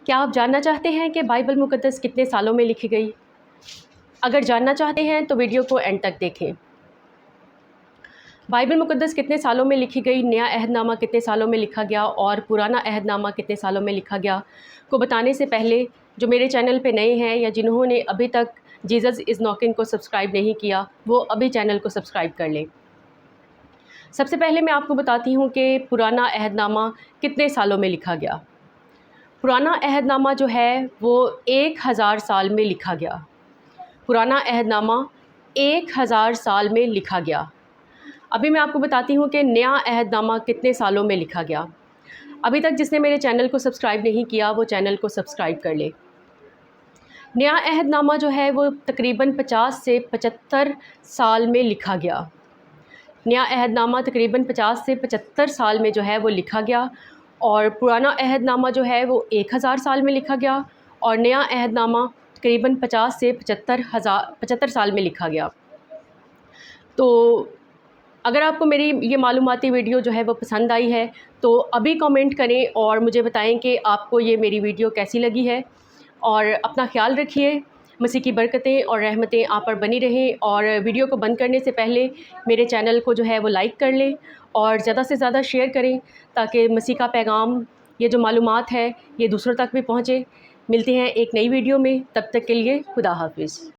کیا آپ جاننا چاہتے ہیں کہ بائبل مقدس کتنے سالوں میں لکھی گئی؟ اگر جاننا چاہتے ہیں تو ویڈیو کو اینڈ تک دیکھیں۔ بائبل مقدس کتنے سالوں میں لکھی گئی، نیا عہد نامہ کتنے سالوں میں لکھا گیا اور پرانا عہد نامہ کتنے سالوں میں لکھا گیا کو بتانے سے پہلے جو میرے چینل پہ نئے ہیں یا جنہوں نے ابھی تک جیزس از ناکنگ کو سبسکرائب نہیں کیا وہ ابھی چینل کو سبسکرائب کر لیں۔ سب سے پہلے میں آپ کو بتاتی ہوں کہ پرانا عہد نامہ کتنے سالوں میں لکھا گیا۔ پرانا عہد نامہ جو ہے وہ 1000 سال میں لکھا گیا۔ پرانا عہد نامہ 1000 سال میں لکھا گیا۔ ابھی میں آپ کو بتاتی ہوں کہ نیا عہد نامہ کتنے سالوں میں لکھا گیا۔ ابھی تک جس نے میرے چینل کو سبسکرائب نہیں کیا وہ چینل کو سبسکرائب کر لے۔ نیا عہد نامہ جو ہے وہ تقریباً 50 سے 75 سال میں لکھا گیا۔ نیا عہد نامہ تقریباً 50 سے 75 سال میں جو ہے وہ لکھا گیا، اور پرانا عہد نامہ جو ہے وہ 1000 سال میں لکھا گیا، اور نیا عہد نامہ تقریباً 50 سے 75 سال میں لکھا گیا۔ تو اگر آپ کو میری یہ معلوماتی ویڈیو جو ہے وہ پسند آئی ہے تو ابھی کامنٹ کریں اور مجھے بتائیں کہ آپ کو یہ میری ویڈیو کیسی لگی ہے، اور اپنا خیال رکھیے۔ مسیح کی برکتیں اور رحمتیں آپ پر بنی رہیں، اور ویڈیو کو بند کرنے سے پہلے میرے چینل کو جو ہے وہ لائک کر لیں اور زیادہ سے زیادہ شیئر کریں تاکہ مسیح کا پیغام، یہ جو معلومات ہے یہ دوسروں تک بھی پہنچے۔ ملتے ہیں ایک نئی ویڈیو میں، تب تک کے لیے خدا حافظ۔